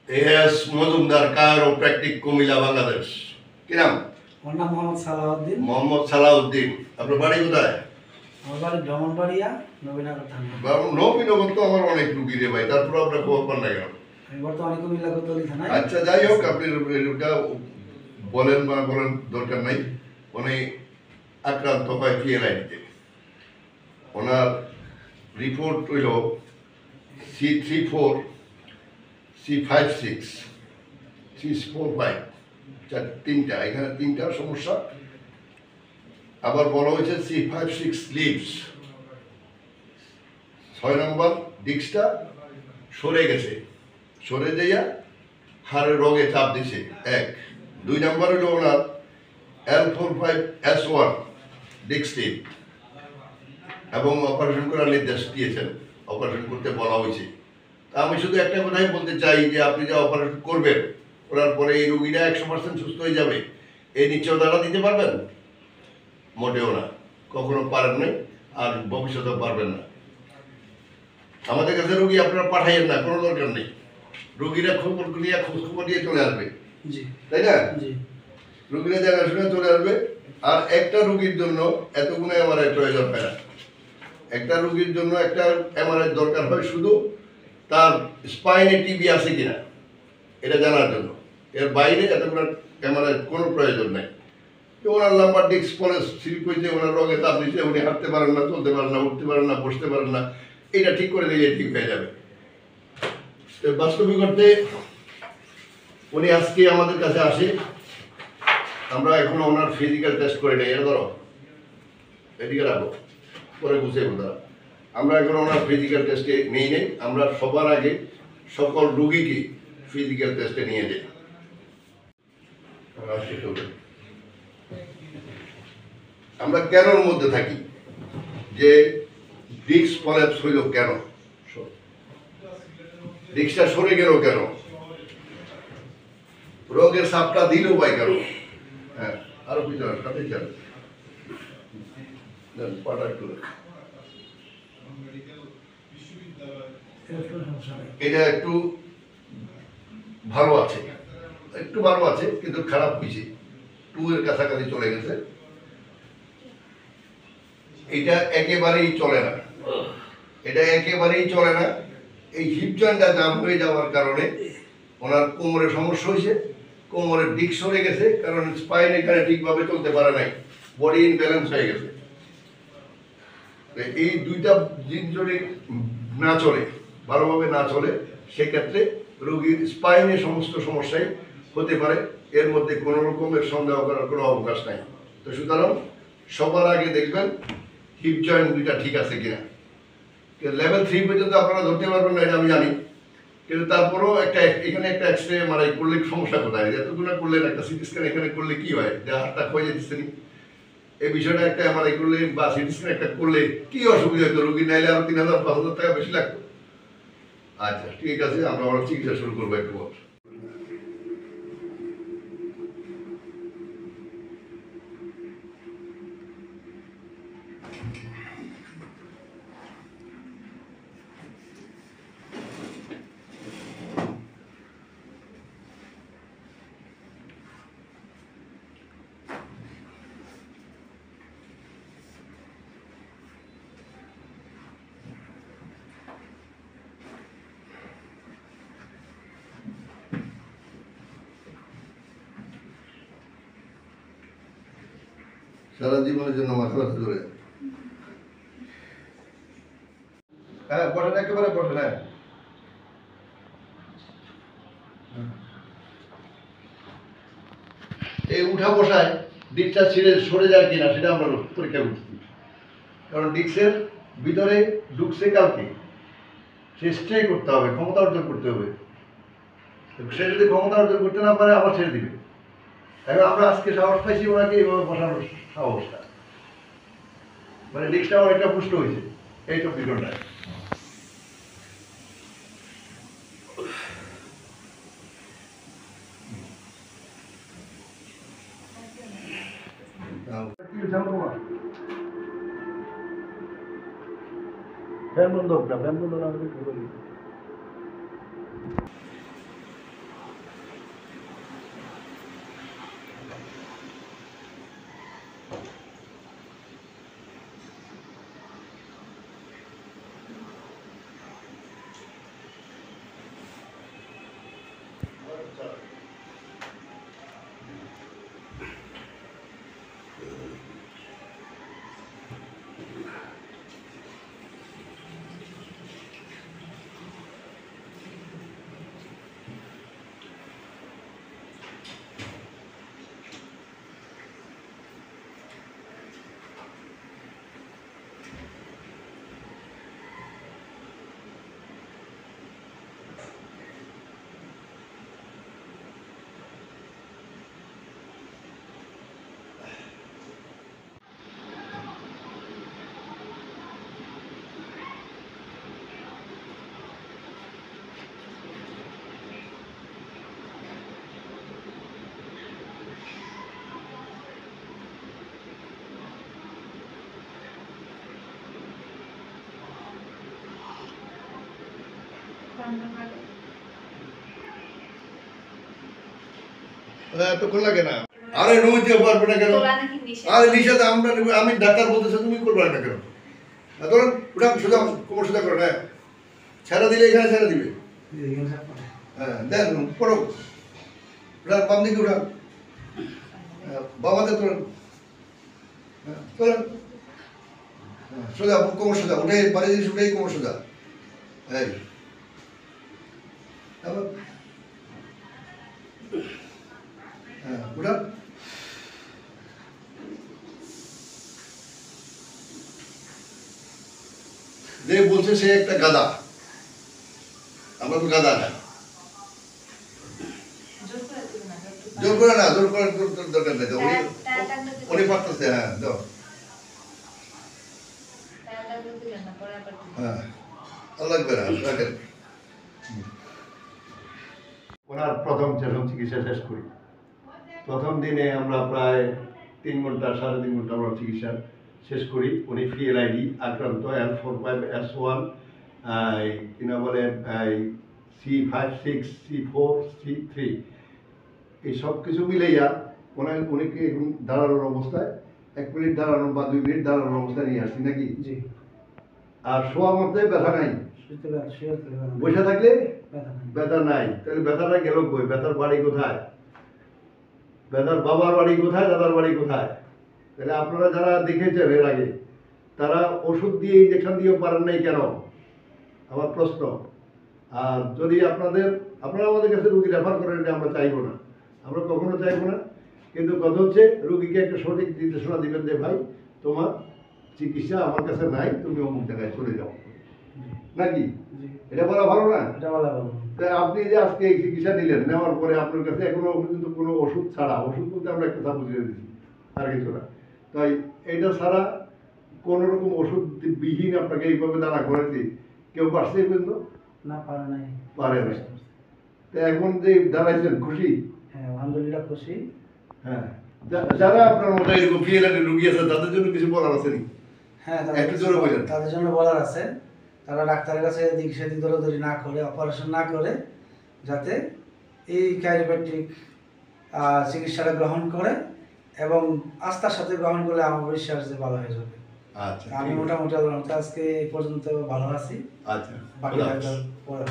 S Majumdar কায়োপ্র্যাকটিক Comilla Bangladesh. কি নাম? আমার নাম মোহাম্মদ সালাউদ্দিন। মোহাম্মদ সালাউদ্দিন। আপনার বাড়ি কোথায়? আমার বাড়ি ব্রাহ্মণবাড়িয়া, নবীনগর থানা। নবীনগর তো আমার অনেক রুগী রে ভাই, তারপর আপনার খবর পান না কেন? আমি বর্তমানে কুমিল্লা কোতোয়ালি থানায়। আচ্ছা, যাই হোক, আপনি ওটা বলেন বা বলেন, দরকার নাই। উনি আক্রান্ত হয় PLID-তে। ওনার রিপোর্ট হইল C34, C56, C45, তিনটা, এখানে তিনটা সমস্যা। আবার বলা হয়েছে C56 লিভস। 6 নম্বর ডিস্কটা সরে গেছে, সরে যাইয়া হাড়ের রোগে চাপ দিছে। 1 2 নম্বর হলো ওনার L45S1 ডিস্ক স্লিপ, এবং অপারেশন করার নির্দেশ দিয়েছেন, অপারেশন করতে বলা হয়েছে। তা আমি শুধু একটা কথাই বলতে চাই যে আপনি যে অপারেশন করবেন, করার পরে এই রোগীটা 100% সুস্থ হয়ে যাবে, এই নিশ্চয়তাটা দিতে পারবেন? মোটেও না, কখনো পারেন নাই, আর ভবিষ্যতেও পারবেন না। আমাদের কাছে রোগী আপনারা পাঠাইয়েন না, কোনো দরকার নেই। রোগীরা খবর নিয়ে খোঁজখবর দিয়ে চলে আসবে, তাই না? রোগীরা দেখাশোনা চলে আসবে। আর একটা রোগীর জন্য এতগুলো MRI প্রয়োজন হয় না। একটা রোগীর জন্য একটা MRI দরকার হয় শুধু তার স্পাইনে টিবি আছে কিনা এটা জানার জন্য। এর বাইরে এতগুলো MRI কোনো প্রয়োজন নেই। ওনার লাম্বার ডিস্ক পরে স্লিপ হয়েছে, ওনার রোগে চাপ দিচ্ছে, উনি হাঁটতে পারেন না, চলতে পারেন না, উঠতে পারেন না, বসতে পারেন না, এটা ঠিক করে দিলে ঠিক হয়ে যাবে। বাস্তবিক অর্থে উনি আজকে আমাদের কাছে আসে, আমরা এখনো ওনার ফিজিক্যাল টেস্ট করে নেই। এটা ধরো, এদিকে রাখো, পরে বুঝে বোঝা। আমরা এখন ওনার ফিজিক্যাল টেস্টে নিয়ে নেই। আমরা সবার আগে সকল রুগীকে ফিজিক্যাল টেস্টে নিয়ে যাই। আমরা কেনর মধ্যে থাকি, যে ডিস্ক কলাপস হইল কেন, ডিস্কটা সরে গেল কেন, রোগের সাপটা দিল পাই কেন। হ্যাঁ, আরো পিছনে সাথে যাবে, এটা একটু ভালো আছে, একটু ভালো আছে, কিন্তু খারাপ হয়েছে, 2 এর কাছাকাছি চলে গেছে। এটা একেবারেই চলে না, এটা একেবারেই চলে না। এই হিপ জয়েন্টটা জাম হয়ে যাওয়ার কারণে ওনার কোমরে সমস্যা হয়েছে, কোমরের দিক সরে গেছে, কারণ স্পাইন এখানে ঠিকভাবে চলতে পারে নাই, বডি ইনব্যালেন্স হয়ে গেছে। এই দুইটা জিনিস যদি না চলে, ভালোভাবে না চলে, সেক্ষেত্রে রোগীর স্পাইনে সমস্ত সমস্যাই হতে পারে। এর মধ্যে কোনো রকমের সন্দেহ করার কোনো অবকাশ নাই। তো সুতরাং সবার আগে দেখবেন হিপ জয়েন্ট দুইটা ঠিক আছে কিনা। লেভেল 3 পর্যন্ত আপনারা ধরতে পারবেন না, এটা আমি জানি, কিন্তু তারপরেও একটা এখানে একটা এক্সরে MRI করলে সমস্যা কোথায়, এতগুলো করলেন, একটা সিটি স্ক্যান এখানে করলে কি হয়, যে হাতটা ক্ষয়ে যেতেছে নি, এই বিষয়টা একটা MRI করলে বা সিটি স্ক্যান একটা করলে কি অসুবিধা হতো, রোগী নাইলে আরো 3000-5000 টাকা বেশি লাগতো। আচ্ছা, ঠিক আছে, আমরা আমার চিকিৎসা শুরু করবো একটু পর। সারা জীবনের জন্য মাথা ব্যথা ধরে, হ্যাঁ বসেন, একেবারে বসেন। হ্যাঁ, এই উঠা বসায় ডিস্কটা ছিঁড়ে সরে যায় কিনা সেটা আমরা পরীক্ষা করতেছি, কারণ ডিস্কের ভিতরে ঢুকছে কালকে, সে স্টে করতে হবে, ক্ষমতা অর্জন করতে হবে। সে যদি ক্ষমতা অর্জন করতে না পারে আবার ছেড়ে দিবে। এখন আমরা আজকে সাহস পাইছি ওনাকে এইভাবে বসানোর সাহসটা, মানে ডিস্কটা অনেকটা পুষ্ট হয়েছে এই 24 ঘন্টায়। ফ্যান বন্ধ না হলে এতক্ষণ লাগে না। আরে নইতে পারবে না কেন? আরে নিষেধ আমরা আমি ডাক্তার বলতেছে তুমি করবে না কেন? ধরুন ওটা সোজা কোমর সোজা করো না, ছেড়া দিলে এখানে ছেড়া দিবে। হ্যাঁ দেন পড়ো, ওটা বাম দিকে ওটা বাবাতে তোলেন, তোলেন সোজা কোমর সোজা, উঠে বাড়ি জিনিস উঠেই কোমর সোজা। এই হ্যাঁ ওটা যে বলছে সে একটা গাদা, আমরা তো গাদা না। জোর করে না, জোর করার দরকার নেই, উনি পারতেছে। হ্যাঁ দাও, হ্যাঁ লাগবে না, রাখেন। ওনার প্রথম চিকিৎসা শেষ করি। প্রথম দিনে আমরা প্রায় 3 ঘন্টা 3.5 ঘন্টা আমরা চিকিৎসা শেষ করি। উনি PLID আক্রান্ত, L45S1 কিনা বলেন C56 C4 C3 এই সব কিছু মিলাইয়া উনিকে দাঁড়ানোর অবস্থায় 1 মিনিট দাঁড়ানো বা 2 মিনিট দাঁড়ানোর অবস্থায় নিয়ে আসছি নাকি? জি। আর শোয়ার মধ্যে ব্যথা নাই, বসে থাকলে ব্যথা নাই। তাহলে ব্যথাটা গেল কই? ব্যথার বাড়ি কোথায়? ব্যথার বাবার বাড়ি কোথায়, দাদার বাড়ি কোথায়? তাহলে আপনারা যারা দেখেছেন এর আগে, তারা ওষুধ দিয়ে ইঞ্জেকশন দিয়েও পারেন নাই কেন? আমার প্রশ্ন। আর যদি আপনারা আমাদের কাছে রুগী রেফার করেন, যে আমরা চাইবো না, আমরা কখনো চাইবো না, কিন্তু কথা হচ্ছে রুগীকে একটা সঠিক নির্দেশনা দিবেন যে ভাই তোমার চিকিৎসা আমার কাছে নাই, তুমি অমুক জায়গায় চলে যাও, নাকি? এটা বলা ভালো না? এটা বলা ভালো। আপনি যে আজকে এই চিকিৎসা নিলেন, নেওয়ার পরে আপনার কাছে এখনো কিন্তু কোনো ওষুধ ছাড়া, ওষুধ বলতে আমরা একটা সাপোজ দিয়ে দিচ্ছি আর কিছু না, তাই এইটা ছাড়া কোনো রকম ওষুধ বিহীন আপনাকে এইভাবে দাঁড়া করেছি, কেউ পারছে কিন্তু না, পারে নাই। পারে নাই। তো এখন যে দাঁড়াইছেন খুশি? হ্যাঁ আলহামদুলিল্লাহ খুশি। হ্যাঁ, যারা আপনার মতো এরকম PLID রুগী আছে তাদের জন্য কিছু বলার আছে নি? হ্যাঁ তাদের জন্য বলার আছে, তারা ডাক্তারের কাছে দিক সেদিক দৌড়াদৌড়ি না করে, অপারেশন না করে, যাতে এই কাইরোপ্র্যাকটিক চিকিৎসাটা গ্রহণ করে, এবং আস্থার সাথে গ্রহণ করলে আমার বিশ্বাস যে ভালো হয়ে যাবে। আচ্ছা, আমি মোটামুটি আজকে এই পর্যন্ত ভালো আছি। আচ্ছা, বাকি পরে